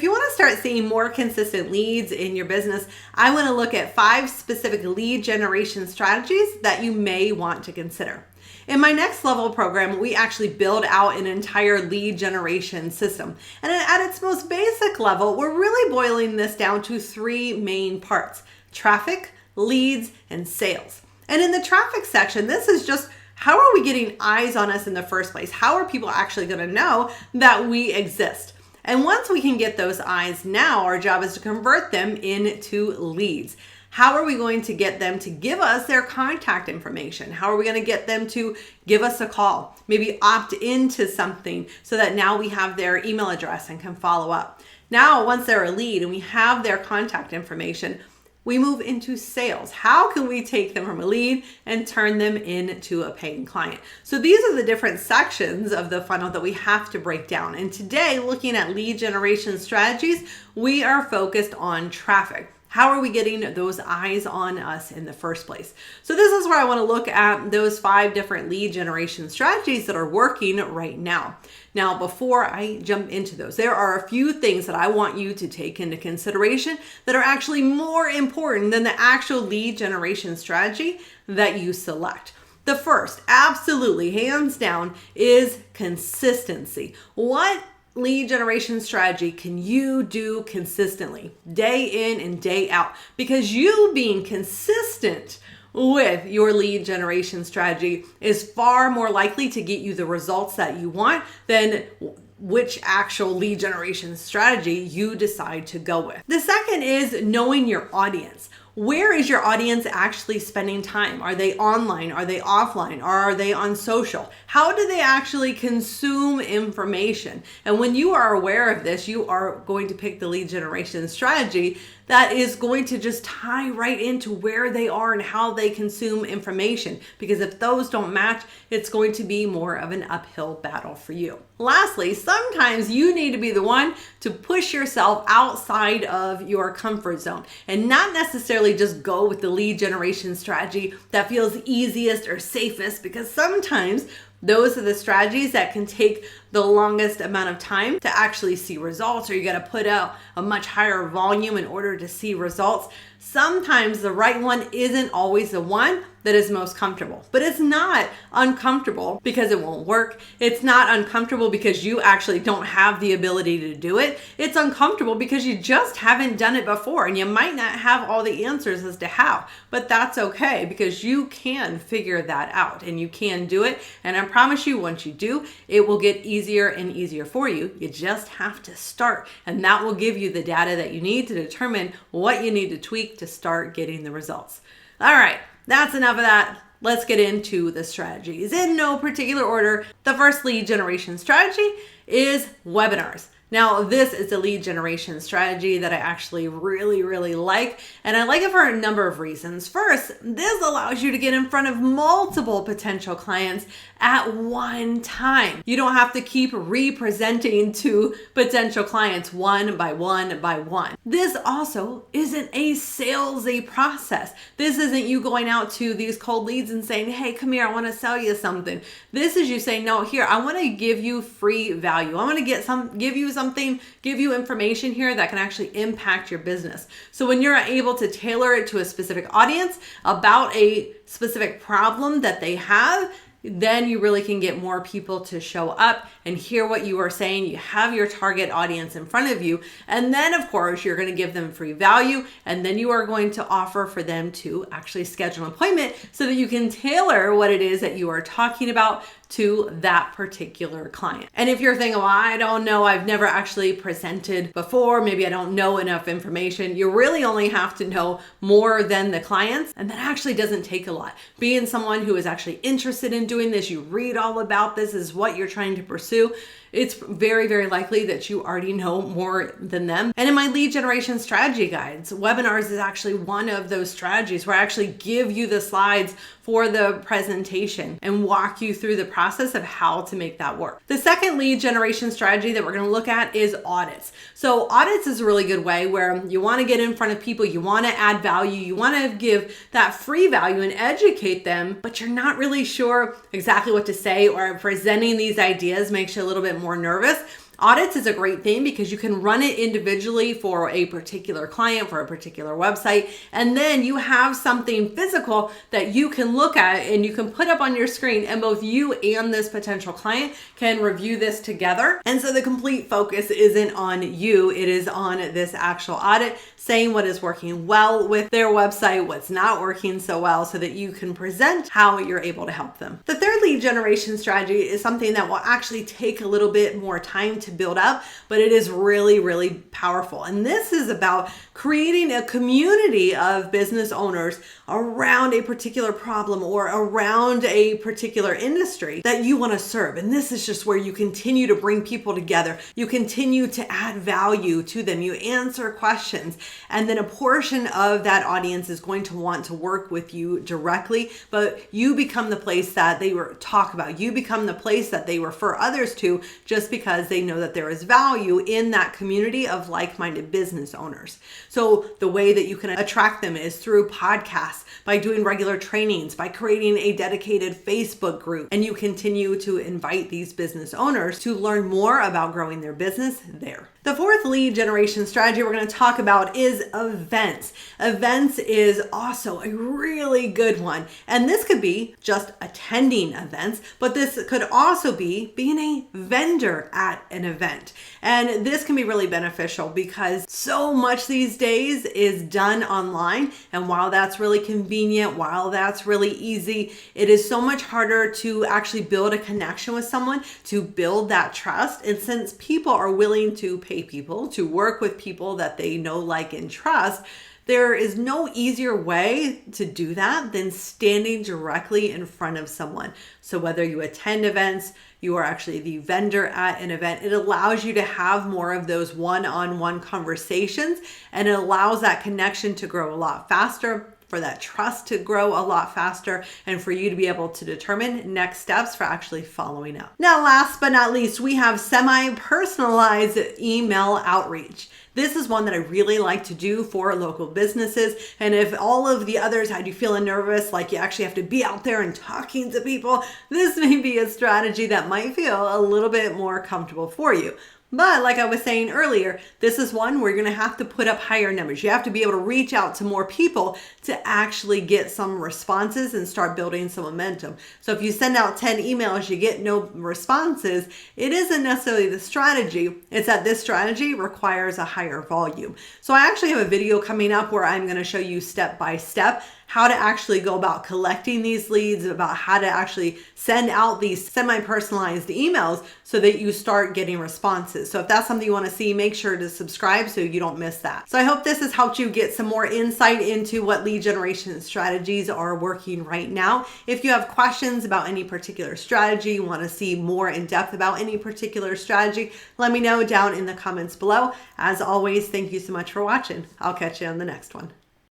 if you want to start seeing more consistent leads in your business, I want to look at 5 specific lead generation strategies that you may want to consider. In my next level program, we actually build out an entire lead generation system. And at its most basic level, we're really boiling this down to 3 main parts: traffic, leads, and sales. And in the traffic section, this is just how are we getting eyes on us in the first place? How are people actually going to know that we exist? And once we can get those eyes, now our job is to convert them into leads. How are we going to get them to give us their contact information? How are we going to get them to give us a call? Maybe opt into something so that now we have their email address and can follow up. Now, once they're a lead and we have their contact information, we move into sales. How can we take them from a lead and turn them into a paying client? So these are the different sections of the funnel that we have to break down. And today, looking at lead generation strategies, we are focused on traffic. How are we getting those eyes on us in the first place? So this is where I want to look at those 5 different lead generation strategies that are working right now. Now, before I jump into those, there are a few things that I want you to take into consideration that are actually more important than the actual lead generation strategy that you select. The first, absolutely, hands down, is consistency. What lead generation strategy can you do consistently, day in and day out? Because you being consistent with your lead generation strategy is far more likely to get you the results that you want than which actual lead generation strategy you decide to go with. The second is knowing your audience. Where is your audience actually spending time? Are they online? Are they offline? Or are they on social? How do they actually consume information? And when you are aware of this, you are going to pick the lead generation strategy that is going to just tie right into where they are and how they consume information. Because if those don't match, it's going to be more of an uphill battle for you. Lastly, sometimes you need to be the one to push yourself outside of your comfort zone and not necessarily just go with the lead generation strategy that feels easiest or safest, because sometimes those are the strategies that can take the longest amount of time to actually see results, or you got to put out a much higher volume in order to see results. Sometimes the right one isn't always the one that is most comfortable, but it's not uncomfortable because it won't work. It's not uncomfortable because you actually don't have the ability to do it. It's uncomfortable because you just haven't done it before and you might not have all the answers as to how, but that's okay because you can figure that out and you can do it. And I promise you, once you do, it will get easier and easier for you. You just have to start, and that will give you the data that you need to determine what you need to tweak to start getting the results. All right, that's enough of that. Let's get into the strategies in no particular order. The first lead generation strategy is webinars. Now, this is a lead generation strategy that I actually really like, and I like it for a number of reasons. First, this allows you to get in front of multiple potential clients at one time. You don't have to keep representing to potential clients one by one by one. This also isn't a salesy process. This isn't you going out to these cold leads and saying, hey, come here, I want to sell you something. This is you saying, no, here, I want to give you free value. I want to give you information here that can actually impact your business. So when you're able to tailor it to a specific audience about a specific problem that they have, then you really can get more people to show up and hear what you are saying. You have your target audience in front of you. And then, of course, you're going to give them free value. And then you are going to offer for them to actually schedule an appointment so that you can tailor what it is that you are talking about to that particular client. And if you're thinking, well, I don't know, I've never actually presented before, maybe I don't know enough information, you really only have to know more than the clients. And that actually doesn't take a lot. Being someone who is actually interested in doing this, you read all about this, is what you're trying to pursue, it's very likely that you already know more than them. And in my lead generation strategy guides, webinars is actually one of those strategies where I actually give you the slides for the presentation and walk you through the process of how to make that work. The second lead generation strategy that we're going to look at is audits. So audits is a really good way where you want to get in front of people, you want to add value, you want to give that free value and educate them, but you're not really sure exactly what to say, or presenting these ideas makes you a little bit more nervous. Audits is a great thing because you can run it individually for a particular client, for a particular website, and then you have something physical that you can look at and you can put up on your screen, and both you and this potential client can review this together. And so the complete focus isn't on you, it is on this actual audit, saying what is working well with their website, what's not working so well, so that you can present how you're able to help them. The third lead generation strategy is something that will actually take a little bit more time to build up, but it is really, really powerful. And this is about creating a community of business owners around a particular problem or around a particular industry that you want to serve. And this is just where you continue to bring people together. You continue to add value to them. You answer questions. And then a portion of that audience is going to want to work with you directly, but you become the place that they talk about. You become the place that they refer others to just because they know that there is value in that community of like-minded business owners. So the way that you can attract them is through podcasts, by doing regular trainings, by creating a dedicated Facebook group, and you continue to invite these business owners to learn more about growing their business there. The fourth lead generation strategy we're going to talk about is events. Events is also a really good one. And this could be just attending events, but this could also be being a vendor at an event. And this can be really beneficial because so much these days is done online. And while that's really convenient, while that's really easy, it is so much harder to actually build a connection with someone, to build that trust. And since people are willing to pay people to work with people that they know, like, and trust, there is no easier way to do that than standing directly in front of someone. So whether you attend events, you are actually the vendor at an event, it allows you to have more of those one-on-one conversations, and it allows that connection to grow a lot faster, for that trust to grow a lot faster, and for you to be able to determine next steps for actually following up. Now, last but not least, we have semi-personalized email outreach. This is one that I really like to do for local businesses. And if all of the others had you feeling nervous, like you actually have to be out there and talking to people, this may be a strategy that might feel a little bit more comfortable for you. But like I was saying earlier, this is one where you're going to have to put up higher numbers. You have to be able to reach out to more people to actually get some responses and start building some momentum. So if you send out 10 emails, you get no responses, it isn't necessarily the strategy. It's that this strategy requires a higher volume. So I actually have a video coming up where I'm going to show you step by step how to actually go about collecting these leads, about how to actually send out these semi-personalized emails so that you start getting responses. So if that's something you want to see, make sure to subscribe so you don't miss that. So I hope this has helped you get some more insight into what lead generation strategies are working right now. If you have questions about any particular strategy, you want to see more in depth about any particular strategy, let me know down in the comments below. As always, thank you so much for watching. I'll catch you on the next one.